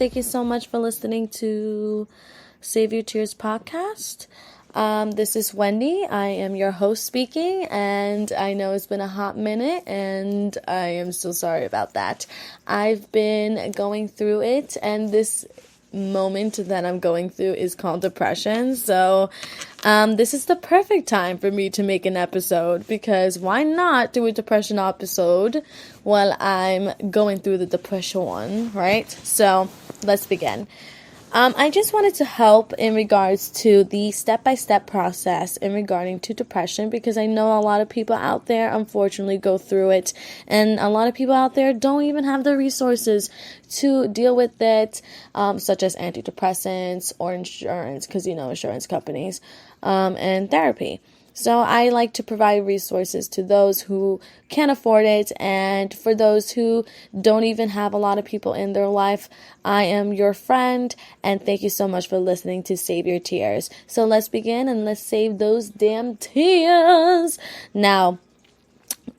Thank you so much for listening to Save Your Tears podcast. This is Wendy. I am your host speaking, and I know it's been a hot minute, and I am so sorry about that. I've been going through it, and this moment that I'm going through is called depression. So this is the perfect time for me to make an episode, because why not do a depression episode while I'm going through the depression one, right? So let's begin. I just wanted to help in regards to the step-by-step process in regarding to depression, because I know a lot of people out there unfortunately go through it, and a lot of people out there don't even have the resources to deal with it, such as antidepressants or insurance, because insurance companies, and therapy. So I like to provide resources to those who can afford it, and for those who don't even have a lot of people in their life, I am your friend, and thank you so much for listening to Save Your Tears. So let's begin, and let's save those damn tears. Now,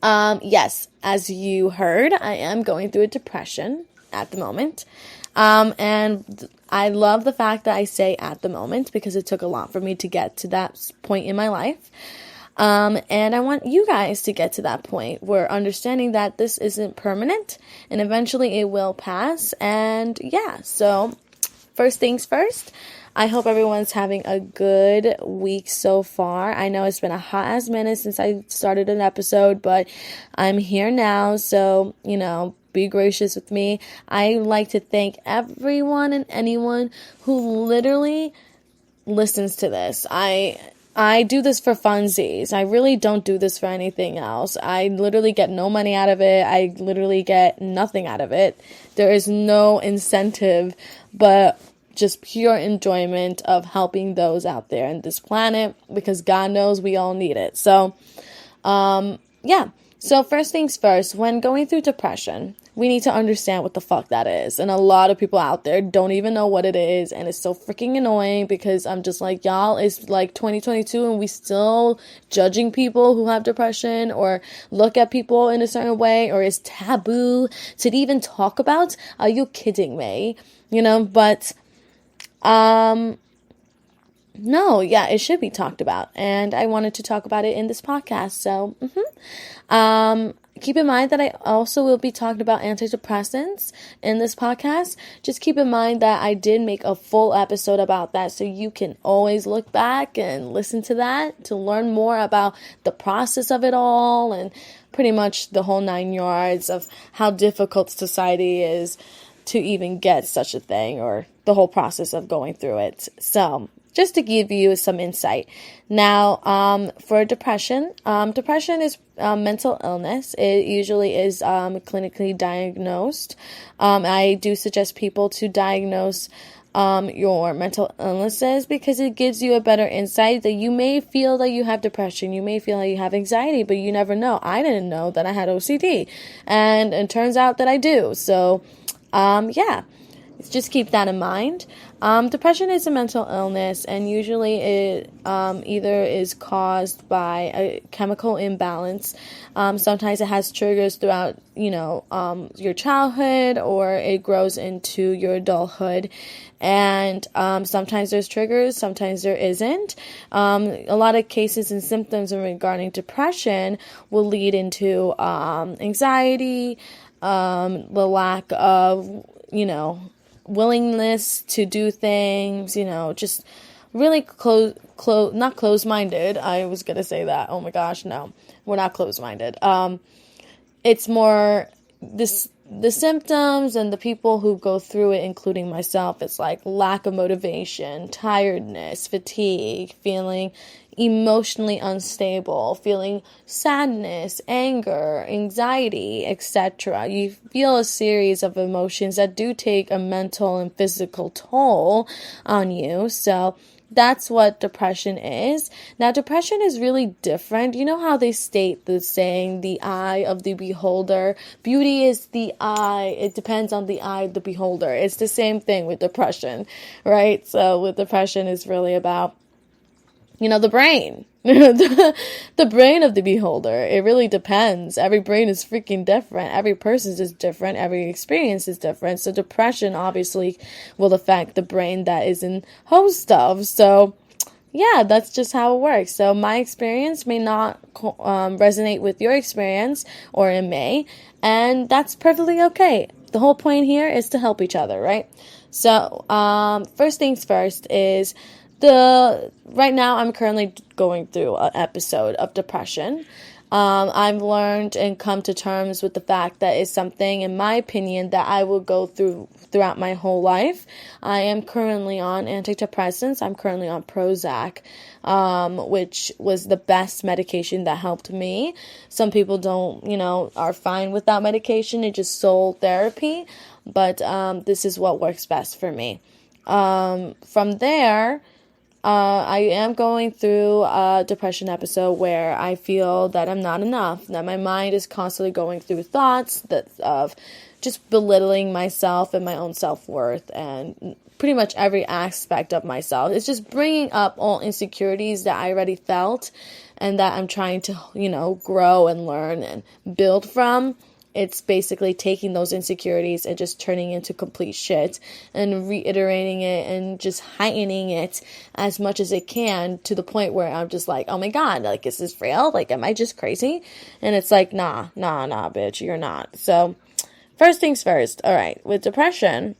yes, as you heard, I am going through a depression at the moment. And I love the fact that I say at the moment, because it took a lot for me to get to that point in my life. And I want you guys to get to that point where understanding that this isn't permanent and eventually it will pass. And yeah, so first things first, I hope everyone's having a good week so far. I know it's been a hot ass minute since I started an episode, but I'm here now. So, be gracious with me. I like to thank everyone and anyone who literally listens to this. I do this for funsies. I really don't do this for anything else. I literally get no money out of it. I literally get nothing out of it. There is no incentive, but just pure enjoyment of helping those out there in this planet, because God knows we all need it. So, yeah. So first things first, when going through depression, we need to understand what the fuck that is. And a lot of people out there don't even know what it is. And it's so freaking annoying, because I'm just like, y'all, it's like 2022 and we still judging people who have depression or look at people in a certain way, or it's taboo to even talk about. Are you kidding me? But, no, yeah, it should be talked about. And I wanted to talk about it in this podcast. So, keep in mind that I also will be talking about antidepressants in this podcast. Just keep in mind that I did make a full episode about that, so you can always look back and listen to that to learn more about the process of it all, and pretty much the whole 9 yards of how difficult society is to even get such a thing, or the whole process of going through it. So, just to give you some insight. Now, for depression, depression is mental illness. It usually is clinically diagnosed. I do suggest people to diagnose your mental illnesses, because it gives you a better insight that you may feel that you have depression. You may feel that you have anxiety, but you never know. I didn't know that I had OCD, and it turns out that I do. So, yeah. Just keep that in mind. Depression is a mental illness, and usually it either is caused by a chemical imbalance. Sometimes it has triggers throughout, your childhood, or it grows into your adulthood. And sometimes there's triggers, sometimes there isn't. A lot of cases and symptoms regarding depression will lead into anxiety, the lack of, willingness to do things, just really not close-minded. I was going to say that. Oh my gosh, no, we're not close-minded. It's more the symptoms and the people who go through it, including myself, it's like lack of motivation, tiredness, fatigue, feeling emotionally unstable, feeling sadness, anger, anxiety, etc. You feel a series of emotions that do take a mental and physical toll on you. So that's what depression is. Now, depression is really different. You know how they state the saying, the eye of the beholder? Beauty is the eye. It depends on the eye of the beholder. It's the same thing with depression, right? So with depression, it's really about the brain. The brain of the beholder. It really depends. Every brain is freaking different. Every person is different. Every experience is different. So depression obviously will affect the brain that is in host stuff. So yeah, that's just how it works. So my experience may not resonate with your experience, or it may, and that's perfectly okay. The whole point here is to help each other, right? So first things first is right now I'm currently going through an episode of depression. I've learned and come to terms with the fact that it's something, in my opinion, that I will go throughout my whole life. I am currently on antidepressants. I'm currently on Prozac, which was the best medication that helped me. Some people are fine with that medication. It's just soul therapy, but this is what works best for me. From there, I am going through a depression episode where I feel that I'm not enough, that my mind is constantly going through thoughts of just belittling myself and my own self-worth and pretty much every aspect of myself. It's just bringing up all insecurities that I already felt and that I'm trying to, grow and learn and build from. It's basically taking those insecurities and just turning into complete shit and reiterating it and just heightening it as much as it can to the point where I'm just like, oh my God, like, is this real? Like, am I just crazy? And it's like, nah, bitch, you're not. So first things first. All right. With depression,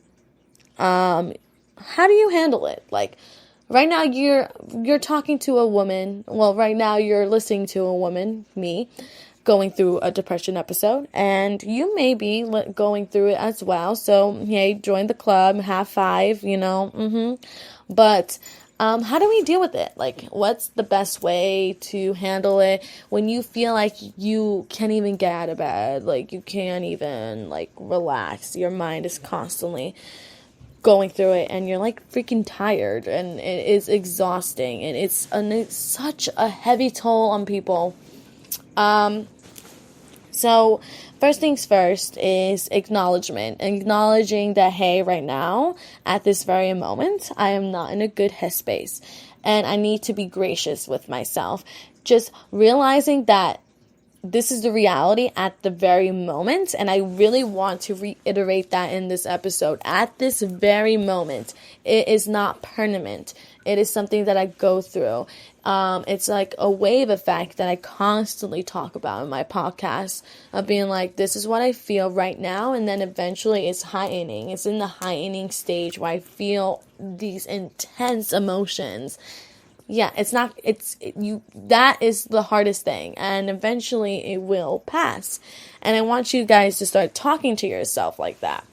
how do you handle it? Like, right now you're talking to a woman. Well, right now you're listening to a woman, me, going through a depression episode, and you may be going through it as well. So, hey, join the club, have 5, But how do we deal with it? Like, what's the best way to handle it when you feel like you can't even get out of bed? Like, you can't even, relax. Your mind is constantly going through it, and you're, freaking tired, and it is exhausting, and it's such a heavy toll on people. So first things first is acknowledgement. Acknowledging that, hey, right now, at this very moment, I am not in a good headspace. And I need to be gracious with myself. Just realizing that this is the reality at the very moment. And I really want to reiterate that in this episode. At this very moment, it is not permanent. It is something that I go through. It's like a wave effect that I constantly talk about in my podcast of being like, this is what I feel right now. And then eventually it's heightening. It's in the heightening stage where I feel these intense emotions. Yeah, that is the hardest thing. And eventually it will pass. And I want you guys to start talking to yourself like that.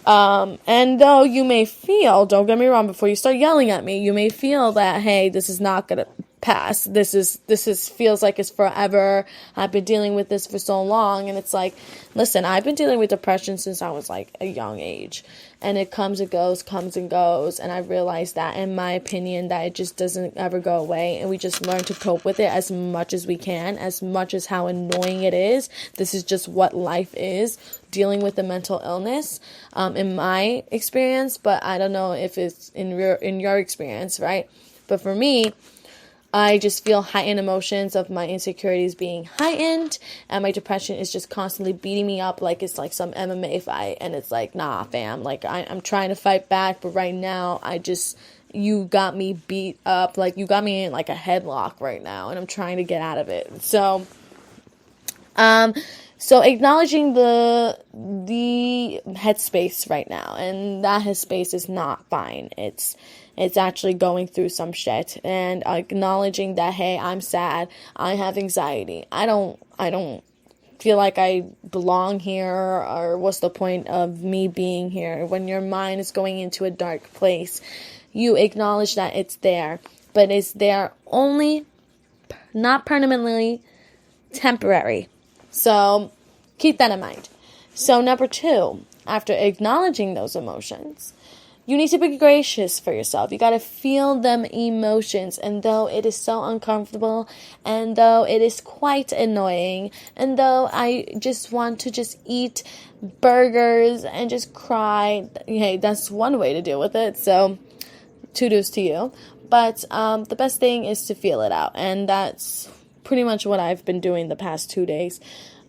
And though you may feel, don't get me wrong, before you start yelling at me, you may feel that, hey, this is not going to pass. This feels like it's forever. I've been dealing with this for so long. And it's like, listen, I've been dealing with depression since I was like a young age, and it comes and goes. And I realized that, in my opinion, that it just doesn't ever go away. And we just learn to cope with it as much as we can, as much as how annoying it is. This is just what life is, dealing with a mental illness, in my experience, but I don't know if it's in your experience, right? But for me, I just feel heightened emotions of my insecurities being heightened, and my depression is just constantly beating me up like it's like some MMA fight, and it's like, nah, fam, like I'm trying to fight back, but right now you got me beat up, like you got me in like a headlock right now, and I'm trying to get out of it. So acknowledging the headspace right now, and that headspace is not fine. It's actually going through some shit, and acknowledging that, hey, I'm sad. I have anxiety. I don't feel like I belong here, or what's the point of me being here? When your mind is going into a dark place, you acknowledge that it's there, but it's there only, not permanently, temporary. So keep that in mind. So number 2, after acknowledging those emotions, you need to be gracious for yourself. You got to feel them emotions. And though it is so uncomfortable, and though it is quite annoying, and though I just want to just eat burgers and just cry, hey, that's one way to deal with it. So kudos to you. But the best thing is to feel it out. And that's pretty much what I've been doing the past 2 days.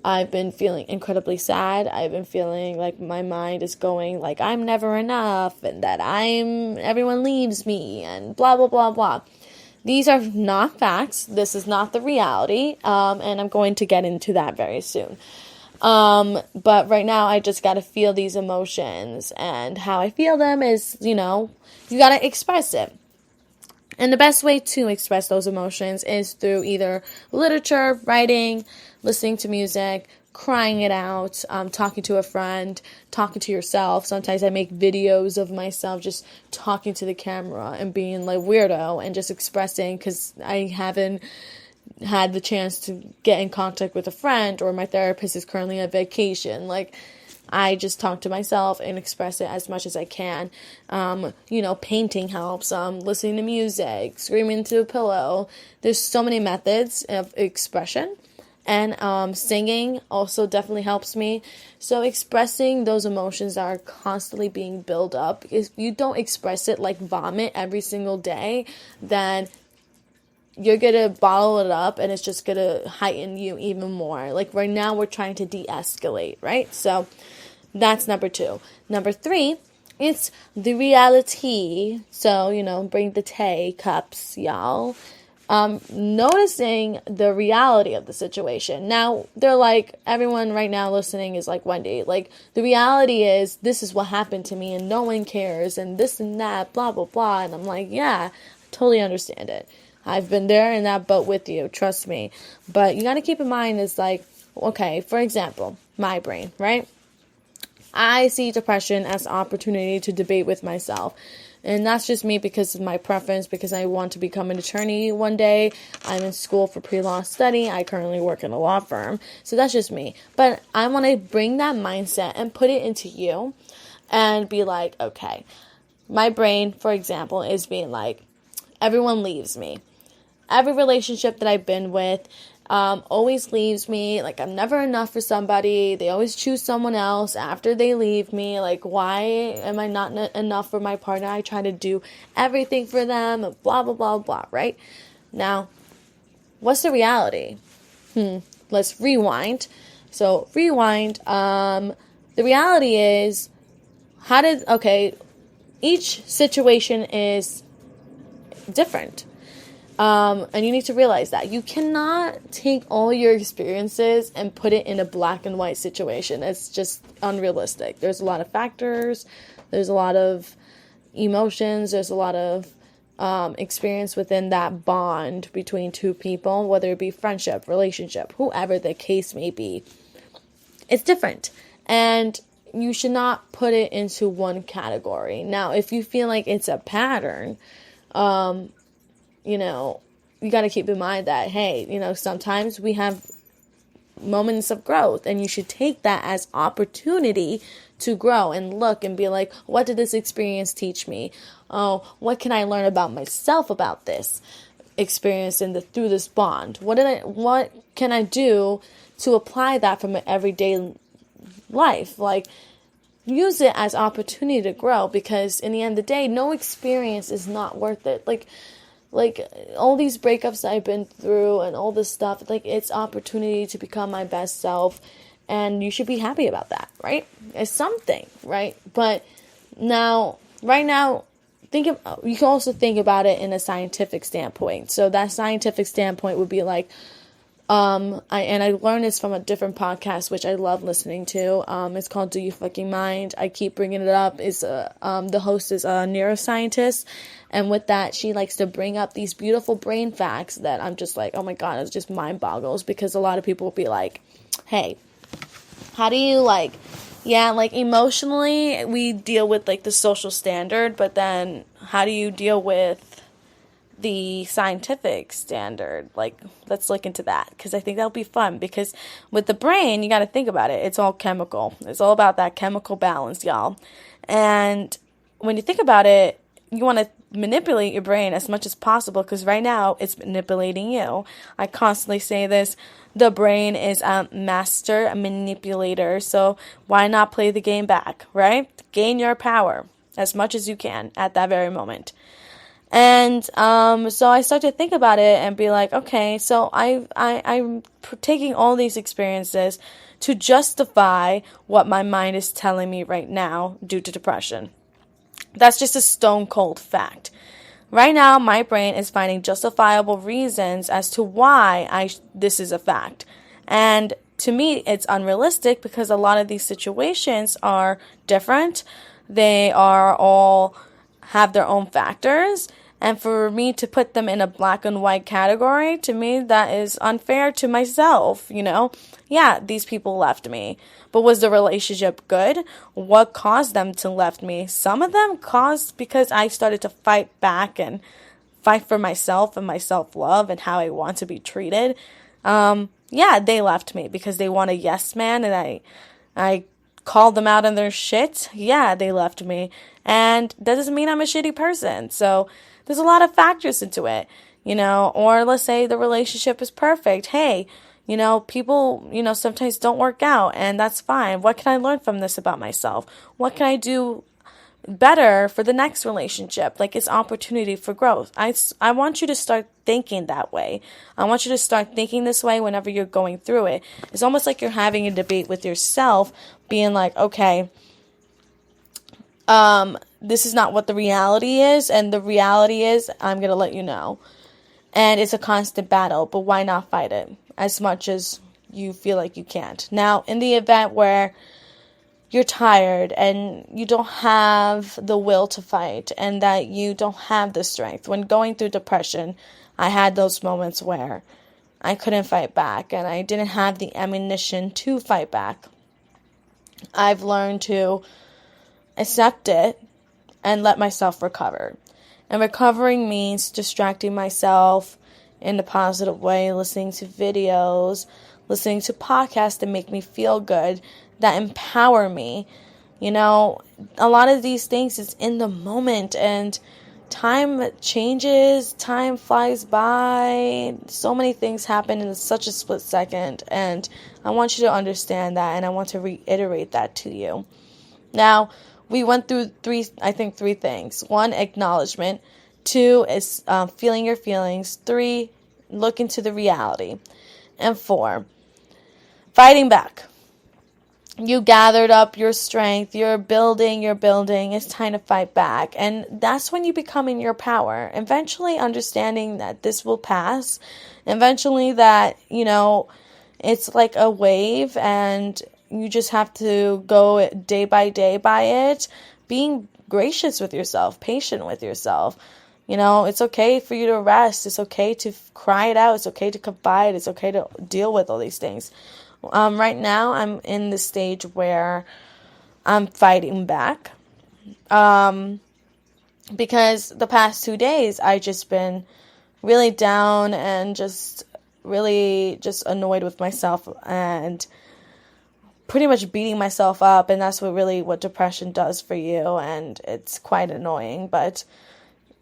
I've been feeling incredibly sad. I've been feeling like my mind is going like I'm never enough and that everyone leaves me and blah, blah, blah, blah. These are not facts. This is not the reality. And I'm going to get into that very soon. But right now I just got to feel these emotions, and how I feel them is, you got to express it. And the best way to express those emotions is through either literature, writing, listening to music, crying it out, talking to a friend, talking to yourself. Sometimes I make videos of myself just talking to the camera and being like weirdo and just expressing, because I haven't had the chance to get in contact with a friend, or my therapist is currently on vacation. Like, I just talk to myself and express it as much as I can. Painting helps, listening to music, screaming into a pillow. There's so many methods of expression. And singing also definitely helps me. So expressing those emotions that are constantly being built up, if you don't express it like vomit every single day, then you're going to bottle it up and it's just going to heighten you even more. Like right now we're trying to de-escalate, right? So that's number 2. Number 3, it's the reality. So, bring the tea cups, y'all. Noticing the reality of the situation. Now, they're like, everyone right now listening is like, Wendy, like, the reality is this is what happened to me and no one cares and this and that, blah, blah, blah. And I'm like, yeah, I totally understand it. I've been there in that boat with you, trust me. But you got to keep in mind is like, okay, for example, my brain, right? I see depression as an opportunity to debate with myself. And that's just me because of my preference, because I want to become an attorney one day. I'm in school for pre-law study. I currently work in a law firm. So that's just me. But I want to bring that mindset and put it into you and be like, okay, my brain, for example, is being like, everyone leaves me. Every relationship that I've been with always leaves me. Like, I'm never enough for somebody. They always choose someone else after they leave me. Like, why am I not enough for my partner? I try to do everything for them, and blah, blah, blah, blah, right? Now, what's the reality? Let's rewind. So, rewind. The reality is, each situation is different. And you need to realize that you cannot take all your experiences and put it in a black and white situation. It's just unrealistic. There's a lot of factors. There's a lot of emotions. There's a lot of experience within that bond between two people, whether it be friendship, relationship, whoever the case may be. It's different. And you should not put it into one category. Now, if you feel like it's a pattern, you got to keep in mind that, hey, sometimes we have moments of growth, and you should take that as opportunity to grow and look and be like, what did this experience teach me? Oh, what can I learn about myself about this experience and through this bond? What can I do to apply that from an everyday life? Like, use it as opportunity to grow, because in the end of the day, no experience is not worth it. Like all these breakups that I've been through and all this stuff, like, it's opportunity to become my best self, and you should be happy about that, right? It's something, right? But right now, you can also think about it in a scientific standpoint. So that scientific standpoint would be like, I learned this from a different podcast, which I love listening to. It's called Do You Fucking Mind? I keep bringing it up. The host is a neuroscientist, and with that, she likes to bring up these beautiful brain facts that I'm just like, oh my god, it's just mind boggles, because a lot of people will be like, hey, how do you emotionally we deal with like the social standard, but then how do you deal with the scientific standard? Like, let's look into that, because I think that'll be fun. Because with the brain, you got to think about it. It's all chemical. It's all about that chemical balance, y'all. And when you think about it, you want to manipulate your brain as much as possible, because right now it's manipulating you. I constantly say this. The brain is a master manipulator. So why not play the game back, right? Gain your power as much as you can at that very moment. And so I start to think about it and be like, okay, so I'm taking all these experiences to justify what my mind is telling me right now due to depression. That's just a stone cold fact. Right now, my brain is finding justifiable reasons as to why this is a fact. And to me, it's unrealistic because a lot of these situations are different. They are all have their own factors. And for me to put them in a black and white category, to me, that is unfair to myself, Yeah, these people left me. But was the relationship good? What caused them to left me? Some of them caused because I started to fight back and fight for myself and my self-love and how I want to be treated. Yeah, they left me because they want a yes man, and I called them out on their shit. Yeah, they left me. And that doesn't mean I'm a shitty person. So there's a lot of factors into it, or let's say the relationship is perfect. Hey, people, sometimes don't work out, and that's fine. What can I learn from this about myself? What can I do better for the next relationship? Like, it's opportunity for growth. I want you to start thinking that way. I want you to start thinking this way whenever you're going through it. It's almost like you're having a debate with yourself, being like, okay, this is not what the reality is, and the reality is I'm going to let you know. And it's a constant battle, but why not fight it as much as you feel like you can't? Now, in the event where you're tired and you don't have the will to fight and that you don't have the strength. When going through depression, I had those moments where I couldn't fight back and I didn't have the ammunition to fight back. I've learned to accept it and let myself recover. And recovering means distracting myself in a positive way, listening to videos, listening to podcasts that make me feel good, that empower me. A lot of these things is in the moment, and time changes, time flies by. So many things happen in such a split second, and I want you to understand that, and I want to reiterate that to you. Now, we went through three things. 1, acknowledgement. 2 is feeling your feelings. 3, look into the reality. And 4, fighting back. You gathered up your strength. You're building. It's time to fight back. And that's when you become in your power. Eventually understanding that this will pass. Eventually that, it's like a wave and you just have to go day by day by it. Being gracious with yourself, patient with yourself. It's okay for you to rest. It's okay to cry it out. It's okay to confide. It's okay to deal with all these things. Right now, I'm in the stage where I'm fighting back. Because the past 2 days, I just been really down and just really just annoyed with myself and pretty much beating myself up. And that's what depression does for you. And it's quite annoying, but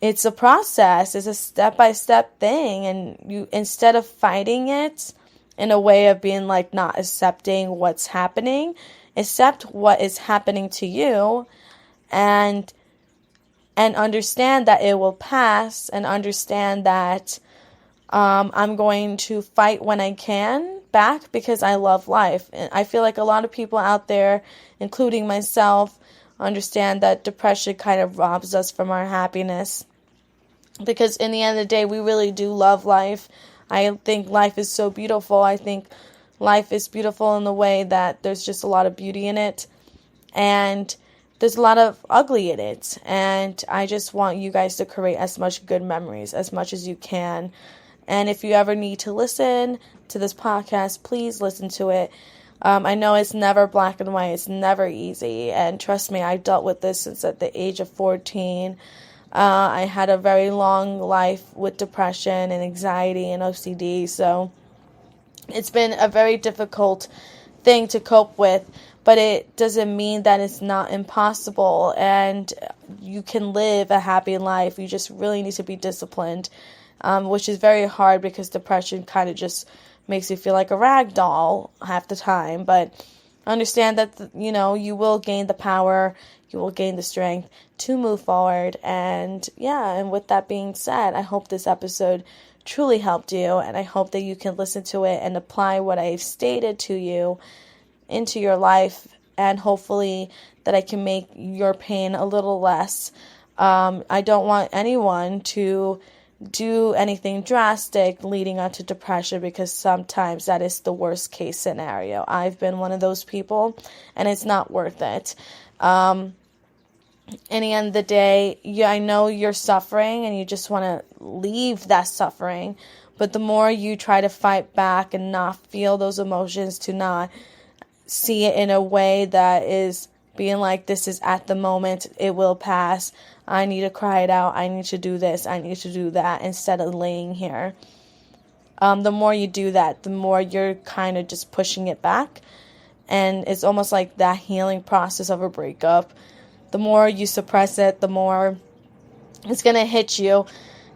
it's a process. It's a step-by-step thing. And you, instead of fighting it in a way of being like not accepting what's happening, accept what is happening to you and understand that it will pass, and understand that I'm going to fight when I can back because I love life. And I feel like a lot of people out there, including myself, understand that depression kind of robs us from our happiness, because in the end of the day, we really do love life. I think life is so beautiful. I think life is beautiful in the way that there's just a lot of beauty in it, and there's a lot of ugly in it. And I just want you guys to create as much good memories as much as you can. And if you ever need to listen to this podcast, please listen to it. I know it's never black and white. It's never easy. And trust me, I dealt with this since at the age of 14. I had a very long life with depression and anxiety and OCD. So it's been a very difficult thing to cope with. But it doesn't mean that it's not impossible. And you can live a happy life. You just really need to be disciplined. Which is very hard because depression kind of just makes you feel like a rag doll half the time. But understand that, you will gain the power, you will gain the strength to move forward. And and with that being said, I hope this episode truly helped you, and I hope that you can listen to it and apply what I've stated to you into your life, and hopefully that I can make your pain a little less. I don't want anyone to do anything drastic leading up to depression, because sometimes that is the worst case scenario. I've been one of those people, and it's not worth it. In the end of the day, I know you're suffering and you just want to leave that suffering, but the more you try to fight back and not feel those emotions, to not see it in a way that is being like, this is at the moment, it will pass, I need to cry it out, I need to do this, I need to do that, instead of laying here. The more you do that, the more you're kind of just pushing it back, and it's almost like that healing process of a breakup. The more you suppress it, the more it's going to hit you.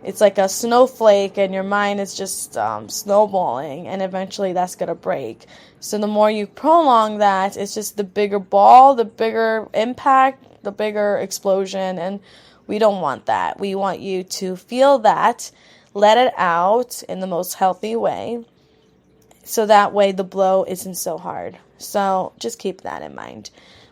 It's like a snowflake, and your mind is just snowballing, and eventually that's going to break. So the more you prolong that, it's just the bigger ball, the bigger impact, the bigger explosion, and we don't want that. We want you to feel that, let it out in the most healthy way, so that way the blow isn't so hard. So just keep that in mind.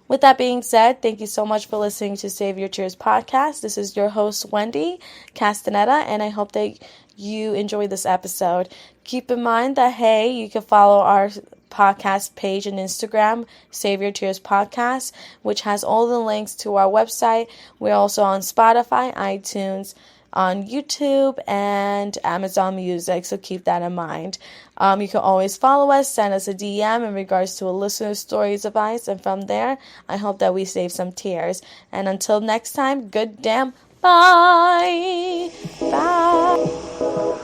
With that being said, thank you so much for listening to Save Your Tears podcast. This is your host, Wendy Castaneda, and I hope that you enjoyed this episode. Keep in mind that, hey, you can follow our podcast page on Instagram, Save Your Tears Podcast, which has all the links to our website. We're also on Spotify, iTunes, on YouTube, and Amazon Music, so keep that in mind. You can always follow us, send us a DM in regards to a listener's stories advice, and from there, I hope that we save some tears. And until next time, good damn, bye! Bye!